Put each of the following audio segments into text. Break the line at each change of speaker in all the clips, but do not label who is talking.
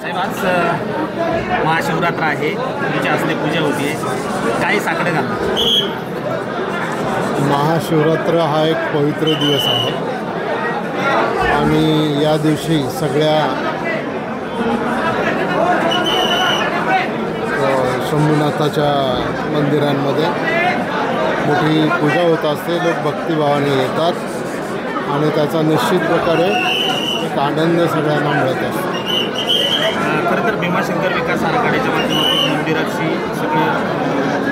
साहेब आज महाशिवरात्र आहे, तुमच्या हस्ते पूजा होती, काय साकडं घालणार?
महाशिवरात्र हा एक पवित्र दिवस आहे आणि या दिवशी सगळ्या शंभूनाथाच्या मंदिरांमध्ये मोठी पूजा होत असते. लोक भक्तिभावाने येतात आणि त्याचा निश्चित प्रकारे एक आनंद सगळ्यांना मिळत असतो.
खरं तर भीमाशंकर विकास आराखड्याच्या माध्यमातून मंदिराची सगळं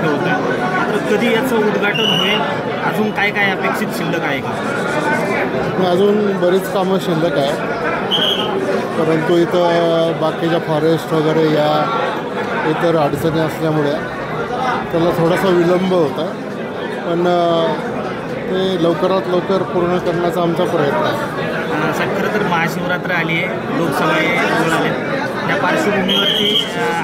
होतं, मात्र कधी याचं उद्घाटन होईल? अजून काय काय अपेक्षित शिल्लक आहे का?
अजून बरीच कामं शिल्लक आहे, परंतु इथं बाकीच्या फॉरेस्ट वगैरे या इतर अडचणी असल्यामुळे त्याला थोडासा विलंब होता, पण ते लवकरात लवकर पूर्ण करण्याचा आमचा प्रयत्न आहे.
साहेब खरं तर महाशिवरात्र आली आहे, लोकसभा जवळ आले, त्या पार्श्वभूमीवरती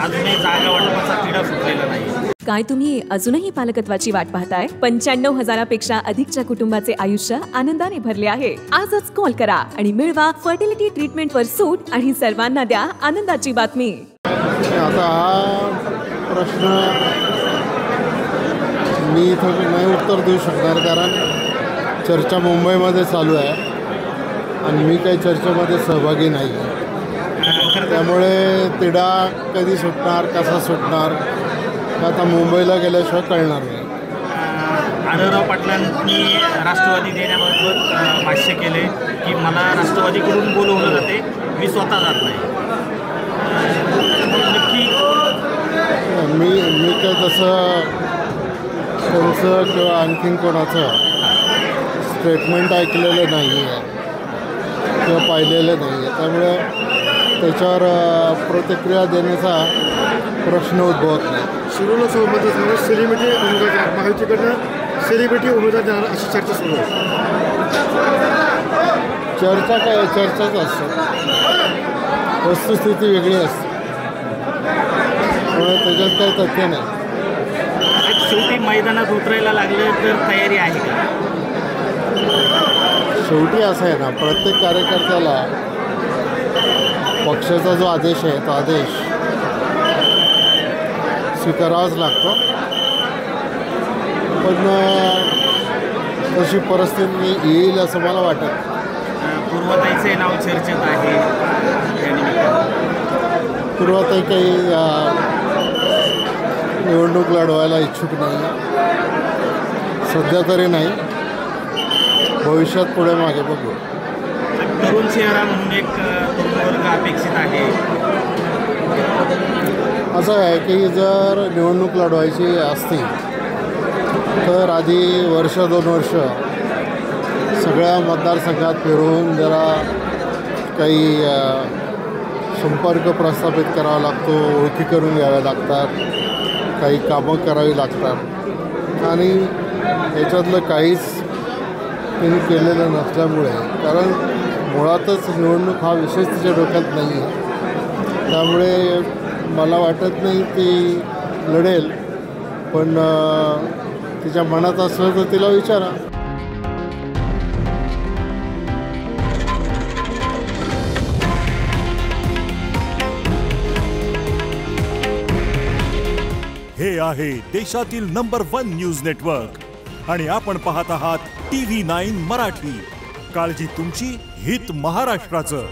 अजूनही जागा वाटपाचा तिढा सुटलेला नाही.
काय तुम्ही अजूनही पालकत्वाची वाट पाहताय? 95,000पेक्षा अधिकच्या कुटुंबाचे आयुष्य आनंदाने भरले आहे. आजच कॉल करा आणि मिळवा फर्टिलिटी ट्रीटमेंटवर सूट आणि सर्वांना द्या आनंदाची बातमी.
आता हा प्रश्न मी इथं नाही उत्तर देऊ शकणार, कारण चर्चा मुंबईमध्ये चालू आहे आणि मी काही चर्चेमध्ये सहभागी नाही आहे. त्यामुळे तिढा कधी सुटणार, कसा सुटणार, आता मुंबईला गेल्याशिवाय कळणार नाही.
आढळराव पाटलांनी राष्ट्रवादी देण्याबाबत भाष्य केले की मला राष्ट्रवादीकडून बोलवलं जाते, मी स्वतः जात नाही. नक्की
मी काय तसं त्यांचं किंवा आणखीन कोणाचं स्टेटमेंट ऐकलेलं नाही आहे किंवा पाहिलेलं नाही आहे, त्यामुळे त्याच्यावर प्रतिक्रिया देण्याचा प्रश्न उद्भवत नाही.
शिरोला सोबतच सेलिब्रिटी उमेदवार महायुतीकडनं सेलिब्रिटी उमेदवार देणार अशी चर्चा सुरू आहे.
चर्चा काय चर्चाच असते, वस्तुस्थिती वेगळी असते, त्यामुळे त्याच्यात काही तथ्य नाही.
शेवटी मैदानात उतरायला लागलं तर तयारी आहे का?
शेवटी असं आहे ना, प्रत्येक कार्यकर्त्याला पक्षाचा जो आदेश आहे तो आदेश स्वीकारावाच लागतो, पण तशी परिस्थिती येईल असं मला वाटत.
पूर्वताईचे नाव चर्चेत आहे,
पूर्वताई काही निवडणूक लढवायला इच्छुक नाही, सध्या तरी नाही, भविष्यात पुढे मागे बघू.
तरुण चेहरा म्हणून एक तरुण वर्ग अपेक्षित आहे.
असं आहे की जर निवडणूक लढवायची असती तर आधी वर्ष 2 वर्ष सगळ्या मतदारसंघात फिरून जरा काही संपर्क प्रस्थापित करावा लागतो, ओळखी करून घ्याव्या लागतात, काही कामं करावी लागतात आणि याच्यातलं काहीच त्यांनी केलेलं नसल्यामुळे, कारण मुळातच निवडणूक हा विषय तिच्या डोक्यात नाही आहे, त्यामुळे मला वाटत नाही ती लढेल, पण तिच्या मनात असलं तर तिला विचारा.
हे आहे देशातील नंबर 1 न्यूज नेटवर्क आणि आपण पाहत आहात TV9 मराठी. काळजी तुमची, हित महाराष्ट्राचं.